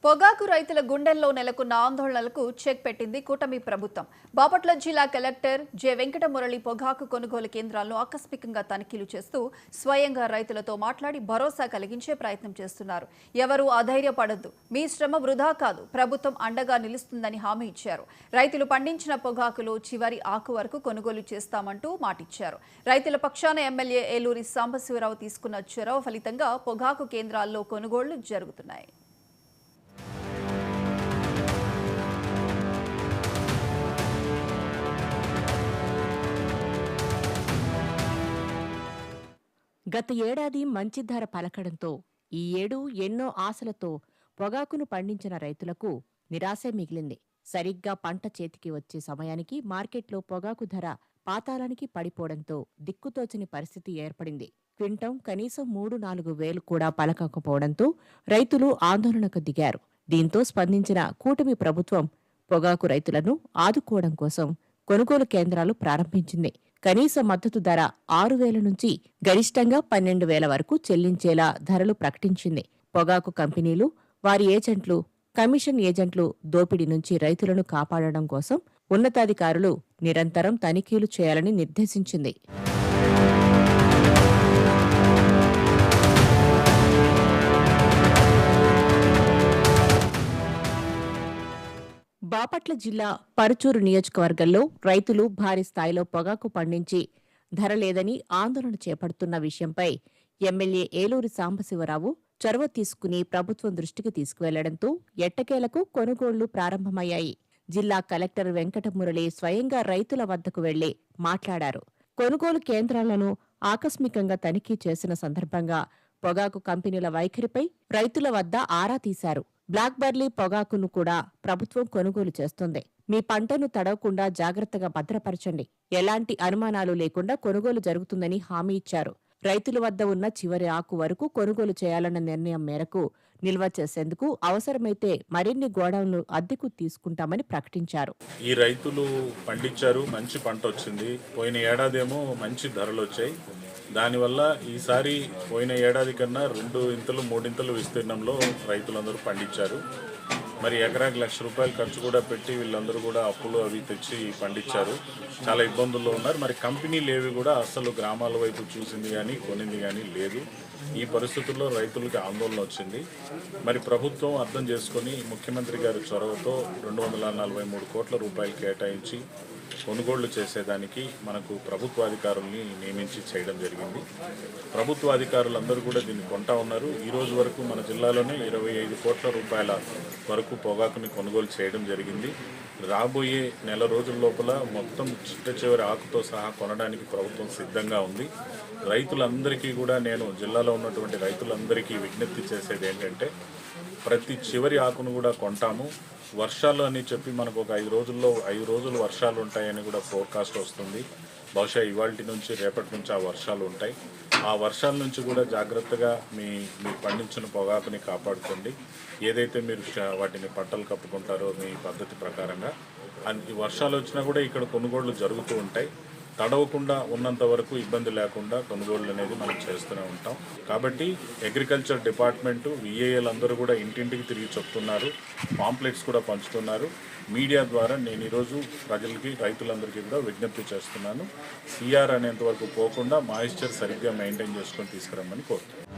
పొగాకు రైతుల గుండెల్లో నెలకొన్న ఆందోళనలకు చెక్ పెట్టింది కూటమి ప్రభుత్వం. బాపట్ల జిల్లా కలెక్టర్ జె వెంకటమురళి పొగాకు కొనుగోలు కేంద్రాలను ఆకస్మికంగా తనిఖీలు చేస్తూ స్వయంగా రైతులతో మాట్లాడి భరోసా కలిగించే ప్రయత్నం చేస్తున్నారు. ఎవరూ అధైర్యపడొద్దు, మీ శ్రమ వృధా కాదు, ప్రభుత్వం అండగా నిలుస్తుందని హామీ ఇచ్చారు. రైతులు పండించిన పొగాకులో చివరి ఆకు వరకు కొనుగోలు చేస్తామంటూ మాటిచ్చారు. రైతుల పక్షాన ఎమ్మెల్యే ఏలూరి సాంబశివరావు తీసుకున్న చొరవ ఫలితంగా పొగాకు కేంద్రాల్లో కొనుగోళ్లు జరుగుతున్నాయి. గత ఏడాది మంచి ధర పలకడంతో ఈ ఏడు ఎన్నో ఆశలతో పొగాకును పండించిన రైతులకు నిరాశే మిగిలింది. సరిగ్గా పంట చేతికి వచ్చే సమయానికి మార్కెట్లో పొగాకు ధర పాతాళానికి పడిపోవడంతో దిక్కుతోచని పరిస్థితి ఏర్పడింది. క్వింటం కనీసం 3-4 వేలు కూడా పలకకపోవడంతో రైతులు ఆందోళనకు దిగారు. దీంతో స్పందించిన కూటమి ప్రభుత్వం పొగాకు రైతులను ఆదుకోవడం కోసం కొనుగోలు కేంద్రాలు ప్రారంభించింది. కనీస మద్దతు ధర 6,000 నుంచి గరిష్టంగా 12,000 వరకు చెల్లించేలా ధరలు ప్రకటించింది. పొగాకు కంపెనీలు, వారి ఏజెంట్లు, కమిషన్ ఏజెంట్లు దోపిడీ నుంచి రైతులను కాపాడడం కోసం ఉన్నతాధికారులు నిరంతరం తనిఖీలు చేయాలని నిర్దేశించింది. బాపట్ల జిల్లా పరుచూరు నియోజకవర్గంలో రైతులు భారీ స్థాయిలో పొగాకు పండించి ధర లేదని ఆందోళన చేపడుతున్న విషయంపై ఎమ్మెల్యే ఏలూరి సాంబశివరావు చొరవ తీసుకుని ప్రభుత్వం దృష్టికి తీసుకువెళ్లడంతో ఎట్టకేలకు కొనుగోళ్లు ప్రారంభమయ్యాయి. జిల్లా కలెక్టర్ వెంకటమురళి స్వయంగా రైతుల వద్దకు వెళ్లి మాట్లాడారు. కొనుగోలు కేంద్రాలను ఆకస్మికంగా తనిఖీ చేసిన సందర్భంగా పొగాకు కంపెనీల వైఖరిపై రైతుల వద్ద ఆరా తీశారు. బ్లాక్ బర్లీ పొగాకును కూడా ప్రభుత్వం కొనుగోలు చేస్తుంది. మీ పంటను తడవకుండా జాగ్రత్తగా భద్రపరచండి, ఎలాంటి అనుమానాలు లేకుండా కొనుగోలు జరుగుతుందని హామీ ఇచ్చారు. రైతుల వద్ద ఉన్న చివరి ఆకు వరకు కొనుగోలు చేయాలన్న నిర్ణయం మేరకు నిల్వ చేసేందుకు అవసరమైతే మరిన్ని గోడౌన్లు అద్దెకు తీసుకుంటామని ప్రకటించారు. ఈ రైతులు పండించారు, మంచి పంట వచ్చింది. పోయిన ఏడాదేమో మంచి ధరలు వచ్చాయి. దానివల్ల ఈసారి పోయిన ఏడాది కన్నా 2 ఇంతలు 3 ఇంతలు విస్తీర్ణంలో రైతులందరూ పండించారు. మరి ఎకరాకి ₹1,00,000 ఖర్చు కూడా పెట్టి వీళ్ళందరూ కూడా అప్పులు అవి తెచ్చి పండించారు. చాలా ఇబ్బందుల్లో ఉన్నారు. మరి కంపెనీలు ఏవి కూడా అసలు గ్రామాల వైపు చూసింది కానీ కొనింది కానీ లేదు. ఈ పరిస్థితుల్లో రైతులకి ఆందోళన వచ్చింది. మరి ప్రభుత్వం అర్థం చేసుకొని ముఖ్యమంత్రి గారి చొరవతో ₹243 కోట్ల కేటాయించి కొనుగోళ్లు చేసేదానికి మనకు ప్రభుత్వాధికారుల్ని నియమించి చేయడం జరిగింది. ప్రభుత్వాధికారులందరూ కూడా దీన్ని కొంటా ఉన్నారు. ఈ రోజు వరకు మన జిల్లాలోనే ₹25 కోట్ల వరకు పొగాకుని కొనుగోలు చేయడం జరిగింది. రాబోయే నెల రోజుల లోపల మొత్తం చివరి ఆకుతో సహా కొనడానికి ప్రభుత్వం సిద్ధంగా ఉంది. రైతులందరికీ కూడా నేను జిల్లాలో ఉన్నటువంటి రైతులందరికీ విజ్ఞప్తి చేసేది ఏంటంటే, ప్రతి చివరి ఆకును కూడా కొంటాము. వర్షాలు అని చెప్పి మనకు ఒక 5 రోజులు వర్షాలు ఉంటాయని కూడా ఫోర్కాస్ట్ వస్తుంది. బహుశా ఇవాల్టి నుంచి రేపటి నుంచి ఆ వర్షాలు ఉంటాయి. ఆ వర్షాల నుంచి కూడా జాగ్రత్తగా మీరు పండించిన పొగాకుని కాపాడుకోండి. ఏదైతే మీరు వాటిని పట్టలు కప్పుకుంటారో మీ పద్ధతి ప్రకారంగా ఈ వర్షాలు వచ్చినా కూడా ఇక్కడ కొనుగోళ్లు జరుగుతూ ఉంటాయి. తడవకుండా ఉన్నంత వరకు ఇబ్బంది లేకుండా కొనుగోళ్లు అనేది మనం చేస్తూనే ఉంటాం. కాబట్టి అగ్రికల్చర్ డిపార్ట్మెంటు, విఏఎల్ అందరూ కూడా ఇంటింటికి తిరిగి చెప్తున్నారు, పాంప్లెట్స్ కూడా పంచుతున్నారు. మీడియా ద్వారా నేను ఈరోజు ప్రజలకి, రైతులందరికీ కూడా విజ్ఞప్తి చేస్తున్నాను. సిఆర్ అనేంత వరకు పోకుండా మాయిశ్చర్ సరిగ్గా మెయింటైన్ చేసుకొని తీసుకురమ్మని కోరుతున్నాను.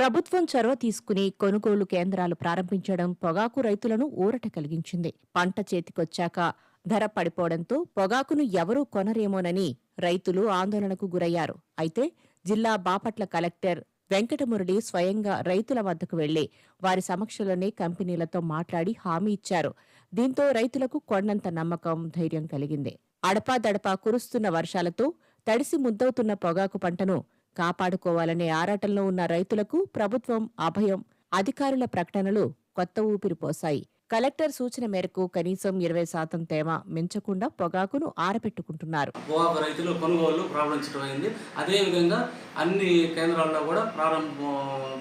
ప్రభుత్వం చొరవ తీసుకుని కొనుగోలు కేంద్రాలు ప్రారంభించడం పొగాకు రైతులను ఊరట కలిగించింది. పంట చేతికొచ్చాక ధర పడిపోవడంతో పొగాకును ఎవరూ కొనరేమోనని రైతులు ఆందోళనకు గురయ్యారు. అయితే జిల్లా బాపట్ల కలెక్టర్ వెంకటమురళి స్వయంగా రైతుల వద్దకు వెళ్లి వారి సమక్షంలోనే కంపెనీలతో మాట్లాడి హామీ ఇచ్చారు. దీంతో రైతులకు కొండంత నమ్మకం, ధైర్యం కలిగింది. అడపాదడపా కురుస్తున్న వర్షాలతో తడిసి ముద్దవుతున్న పొగాకు పంటను కాపాడుకోవాలనే ఆరాటంలో ఉన్న రైతులకు ప్రభుత్వం అభయం, అధికారుల ప్రకటనలు కొత్త ఊపిరి పోశాయి. కలెక్టర్ సూచన మేరకు కనీసం 20% తేమ మించకుండా పొగాకును ఆరబెట్టుకుంటున్నారు. పొగాకు రైతులు కొనుగోలు ప్రారంభించడం అయింది. అదేవిధంగా అన్ని కేంద్రాల్లో కూడా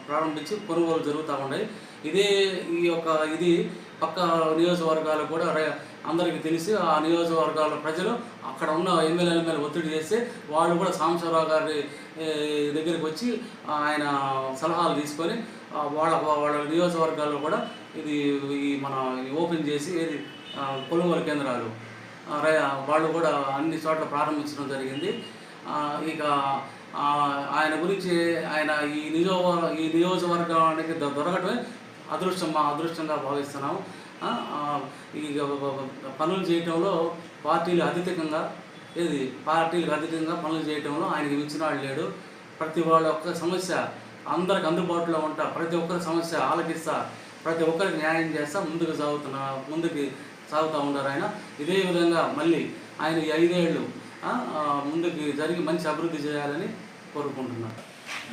ప్రారంభించి కొనుగోలు జరుగుతూ ఉన్నాయి. ఇది పక్క నియోజకవర్గాలు కూడా అందరికీ తెలిసి ఆ నియోజకవర్గాల ప్రజలు అక్కడ ఉన్న ఎమ్మెల్యేల మీద ఒత్తిడి చేస్తే వాళ్ళు కూడా సాంబశివరావు గారి దగ్గరికి వచ్చి ఆయన సలహాలు తీసుకొని వాళ్ళ నియోజకవర్గాల్లో కూడా ఇది మన ఓపెన్ చేసి కొనుగోలు కేంద్రాలు వాళ్ళు కూడా అన్ని చోట్ల ప్రారంభించడం జరిగింది. ఇక ఆయన గురించి ఆయన ఈ నియోజకవర్గానికి దొరకటమే మా అదృష్టంగా భావిస్తున్నాము. ఇక పనులు చేయటంలో పార్టీలకు అతీతంగా పనులు చేయటంలో ఆయనకి మించిన వాడు లేడు. ప్రతి వాళ్ళ ఒక్క సమస్య అందరికి అందుబాటులో ఉంటా, ప్రతి ఒక్కరి సమస్య ఆలకిస్తా, ప్రతి ఒక్కరికి న్యాయం చేస్తా ముందుకు సాగుతూ ఉన్నారు ఆయన. ఇదే విధంగా మళ్ళీ ఆయన ఈ 5 ఏళ్ళు ముందుకు జరిగి మంచి అభివృద్ధి చేయాలని కోరుకుంటున్నారు.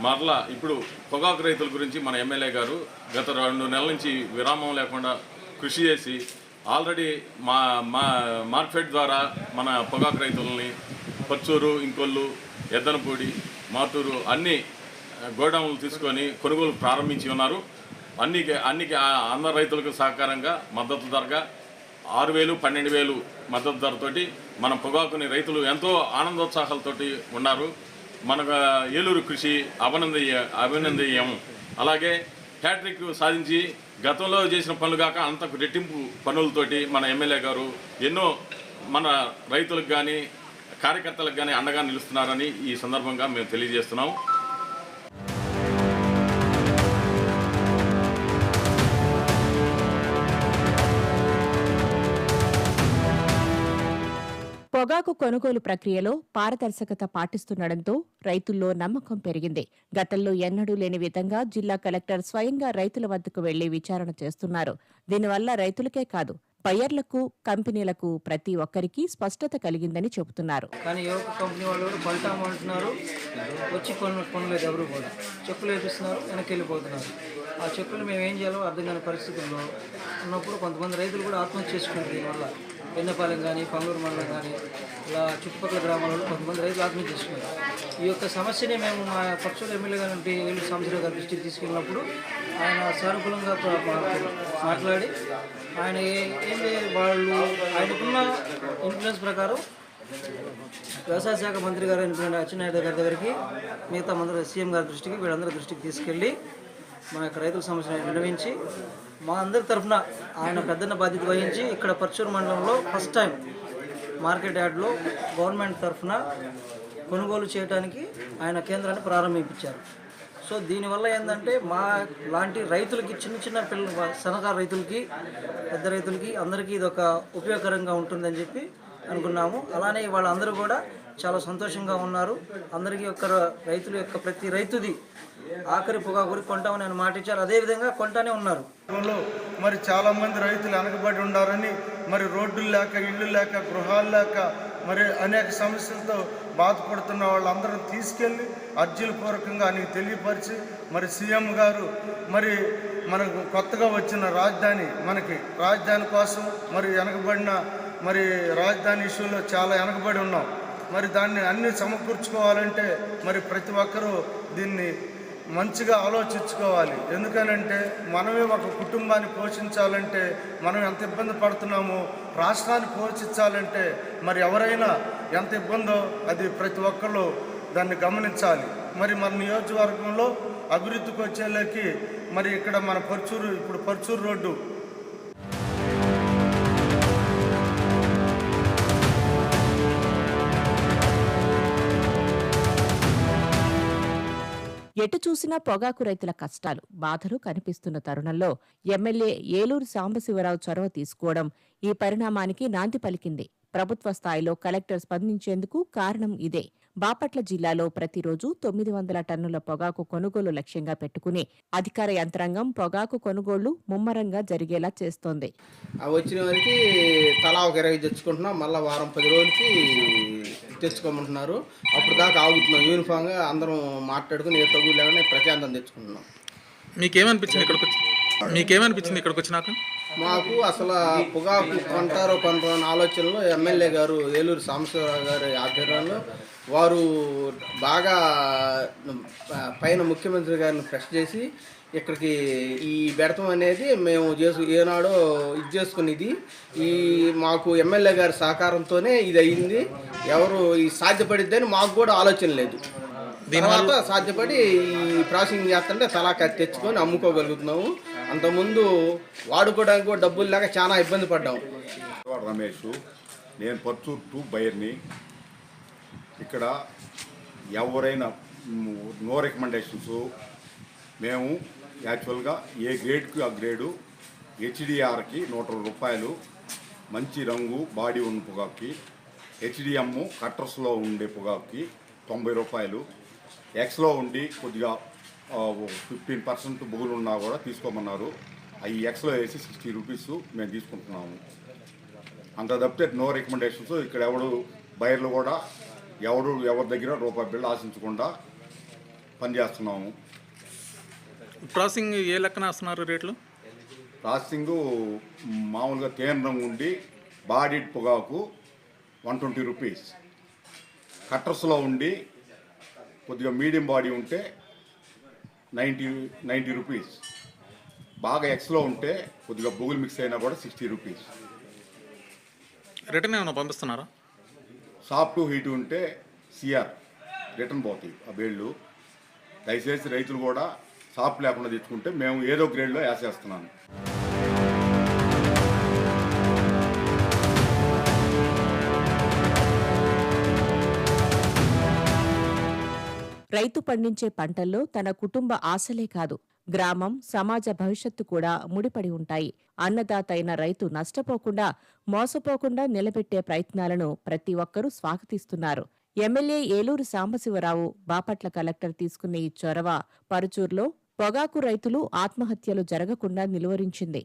మరలా ఇప్పుడు పొగాకు రైతుల గురించి మన ఎమ్మెల్యే గారు గత 2 నెలల నుంచి విరామం లేకుండా కృషి చేసి ఆల్రెడీ మార్కెట్ ద్వారా మన పొగాకు రైతులని పచ్చూరు, ఇంకొల్లు, ఎద్దనపూడి, మాతూరు అన్ని గోడౌన్లు తీసుకొని కొనుగోలు ప్రారంభించి ఉన్నారు. అన్ని అందరు రైతులకు సహకారంగా మద్దతు ధరగా 6,000, 12,000 మద్దతు ధరతోటి మన పొగాకుని రైతులు ఎంతో ఆనందోత్సాహాలతోటి ఉన్నారు. మన ఏలూరు కృషి అభినందనీయం. అలాగే హ్యాట్రిక్ సాధించి గతంలో చేసిన పనులు కాక అంతకు రెట్టింపు పనులతోటి మన ఎమ్మెల్యే గారు ఎన్నో మన రైతులకు కానీ కార్యకర్తలకు కానీ అండగా నిలుస్తున్నారని ఈ సందర్భంగా మేము తెలియజేస్తున్నాం. పొగాకు కొనుగోలు ప్రక్రియలో పారదర్శకత పాటిస్తుండటంతో రైతుల్లో నమ్మకం పెరిగింది. గతంలో ఎన్నడూ లేని విధంగా జిల్లా కలెక్టర్ స్వయంగా రైతుల వద్దకు వెళ్లి విచారణ చేస్తున్నారు. దీనివల్ల రైతులకే కాదు, బయ్యర్లకు, కంపెనీలకు ప్రతి ఒక్కరికి స్పష్టత కలిగిందని చెబుతున్నారు. కానీ యువక కంపెనీ వాళ్ళు కూడా కొంటామంటున్నారు, వచ్చి కొనలేదు. ఎవరు కూడా చెక్కులు వేపిస్తున్నారు, వెనక్కి వెళ్ళిపోతున్నారు. ఆ చెక్కులు మేము ఏం చేయాలో అర్థం కాని పరిస్థితుల్లో ఉన్నప్పుడు కొంతమంది రైతులు కూడా ఆత్మహత్య చేసుకున్నారు. దీనివల్ల పెన్నపాలెం కానీ, పంగూరు మండలం కానీ, ఇలా చుట్టుపక్కల గ్రామాలలో కొంతమంది రైతులు ఆత్మహత్య చేసుకున్నారు. ఈ యొక్క సమస్యని మేము మా పక్షుల ఎమ్మెల్యే గారి నుండి ఏలూరు సాంబశివరావు గారి దృష్టికి తీసుకెళ్ళినప్పుడు ఆయన సానుకూలంగా మాట్లాడి ఆయన వాళ్ళు ఆయనకున్న ఇన్ఫ్లుయెన్స్ ప్రకారం వ్యవసాయ శాఖ మంత్రి గారు అయినటువంటి అచ్చెన్నాయుడు గారి దగ్గరికి, మిగతా మంత్రి సీఎం గారి దృష్టికి, వీళ్ళందరి దృష్టికి తీసుకెళ్ళి మన యొక్క రైతుల సమస్యను విన్నవించి మా అందరి తరఫున ఆయన పెద్దన్న బాధ్యత వహించి ఇక్కడ పర్చూరు మండలంలో ఫస్ట్ టైం మార్కెట్ యార్డ్లో గవర్నమెంట్ తరఫున కొనుగోలు చేయడానికి ఆయన కేంద్రాన్ని ప్రారంభించారు. సో దీనివల్ల ఏంటంటే మా లాంటి రైతులకి, చిన్న పిల్లలు, సన్నకారు రైతులకి, పెద్ద రైతులకి అందరికీ ఇది ఒక ఉపయోగకరంగా ఉంటుందని చెప్పి అనుకున్నాము. అలానే వాళ్ళందరూ కూడా చాలా సంతోషంగా ఉన్నారు. అందరికీ రైతుల యొక్క ప్రతి రైతుది ఆఖరి పొగాకు కొంటామని ఆయన మాట ఇచ్చారు. అదేవిధంగా కొంటానే ఉన్నారు. మరి చాలామంది రైతులు వెనకబడి ఉన్నారని, మరి రోడ్లు లేక, ఇళ్ళు లేక, గృహాలు లేక, మరి అనేక సమస్యలతో బాధపడుతున్న వాళ్ళందరూ తీసుకెళ్ళి అర్జీల పూర్వకంగా ఆయనకి తెలియపరిచి, మరి సీఎం గారు మరి మనకు కొత్తగా వచ్చిన రాజధాని కోసం మరి వెనకబడిన మరి రాజధాని ఇష్యూలో చాలా వెనకబడి ఉన్నాం. మరి దాన్ని అన్ని సమకూర్చుకోవాలంటే మరి ప్రతి ఒక్కరూ దీన్ని మంచిగా ఆలోచించుకోవాలి. ఎందుకనంటే మనమే ఒక కుటుంబాన్ని పోషించాలంటే మనం ఎంత ఇబ్బంది పడుతున్నామో, రాష్ట్రాన్ని పోషించాలంటే మరి ఎవరైనా ఎంత ఇబ్బందో అది ప్రతి ఒక్కళ్ళు దాన్ని గమనించాలి. మరి మన నియోజకవర్గంలో అభివృద్ధికి వచ్చేళ్ళకి మరి ఇక్కడ మన పర్చూరు రోడ్డు ఎటు చూసినా పొగాకు రైతుల కష్టాలు, బాధలు కనిపిస్తున్న తరుణంలో ఎమ్మెల్యే ఏలూరు సాంబశివరావు చొరవ తీసుకోవడం ఈ పరిణామానికి నాంది పలికింది. ప్రభుత్వ స్థాయిలో కలెక్టర్ స్పందించేందుకు కారణం ఇదే. బాపట్ల జిల్లాలో ప్రతిరోజు 900 టన్నుల పొగాకు కొనుగోలు లక్ష్యంగా పెట్టుకుని అధికార యంత్రాంగం పొగాకు కొనుగోళ్లు ముమ్మరంగా జరిగేలా చేస్తోంది. వచ్చిన వారికి తలా ఒక 20 తెచ్చుకుంటున్నాం, మళ్ళీ వారం 10 రోజులకి తెచ్చుకోమంటున్నారు. అప్పుడు దాకా ఆగుతున్నాం. యూనిఫామ్గా అందరం మాట్లాడుకుని ఏ తగ్గు లేకుండా ప్రశాంతం తెచ్చుకుంటున్నాం. మీకేమనిపించింది ఇక్కడికి వచ్చినాక? మాకు అసలు పొగాకు కొంటారో కొంటారో ఆలోచనలో ఎమ్మెల్యే గారు ఏలూరు సాంబశివరావు గారి ఆధ్వర్యంలో వారు బాగా పైన ముఖ్యమంత్రి గారిని ప్రెస్ చేసి ఇక్కడికి ఈ పెడతాం అనేది మేము ఏనాడో ఇది చేసుకునేది. ఈ మాకు ఎమ్మెల్యే గారి సహకారంతోనే ఇది అయింది. ఎవరు ఈ సాధ్యపడిద్దని మాకు కూడా ఆలోచన లేదు. తర్వాత సాధ్యపడి ఈ ప్రాసెసింగ్ చేస్తుంటే తలాకా తెచ్చుకొని అమ్ముకోగలుగుతున్నాము. అంతకుముందు వాడుకోవడానికి కూడా డబ్బులు లేక చాలా ఇబ్బంది పడ్డాము. రమేష్, నేను పర్చూర్ టు బైర్ని. ఇక్కడ ఎవరైనా నో రికమెండేషన్స్. మేము యాక్చువల్గా ఏ గ్రేడ్కి ఆ గ్రేడు, హెచ్డిఆర్కి 120 రూపాయలు, మంచి రంగు బాడీ ఉన్న పొగాకి, హెచ్డిఎమ్ కట్టర్స్లో ఉండే పొగాకి 90 రూపాయలు, ఎక్స్లో ఉండి కొద్దిగా 15% బుగులు ఉన్నా కూడా తీసుకోమన్నారు. అవి ఎక్స్లో వేసి 60 రూపీస్ మేము తీసుకుంటున్నాము. అంత తప్పితే నో రికమెండేషన్స్. ఇక్కడ బయర్లు కూడా ఎవరి దగ్గర రూపాయి బిల్లు ఆశించకుండా పనిచేస్తున్నాము. ప్రాసెసింగ్ ఏ లెక్కన వేస్తున్నారు రేట్లు? ప్రాసెసింగ్ మామూలుగా తేనె రంగు ఉండి బాడీ పొగాకు 120 రూపీస్, కట్టర్స్లో ఉండి కొద్దిగా మీడియం బాడీ ఉంటే 90 రూపీస్, బాగా ఎక్స్లో ఉంటే కొద్దిగా బుగులు మిక్స్ అయినా కూడా 60 రూపీస్. రిటర్న్ ఏమైనా పంపిస్తున్నారా? సాఫ్ట్ హీట్ ఉంటే సిఆర్ రిటర్న్ పోతాయి ఆ బేళ్ళు. దయచేసి రైతులు కూడా సాఫ్ట్ లేకుండా తెచ్చుకుంటే మేము ఏదో గ్రేడ్లో వేసేస్తున్నాను. రైతు పండించే పంటల్లో తన కుటుంబ ఆశలే కాదు, గ్రామం, సమాజ భవిష్యత్తు కూడా ముడిపడి ఉంటాయి. అన్నదాత అయిన రైతు నష్టపోకుండా, మోసపోకుండా నిలబెట్టే ప్రయత్నాలను ప్రతి ఒక్కరూ స్వాగతిస్తున్నారు. ఎమ్మెల్యే ఏలూరు సాంబశివరావు, బాపట్ల కలెక్టర్ తీసుకున్న ఈ చొరవ పరుచూర్లో పొగాకు రైతులు ఆత్మహత్యలు జరగకుండా నిలువరించింది.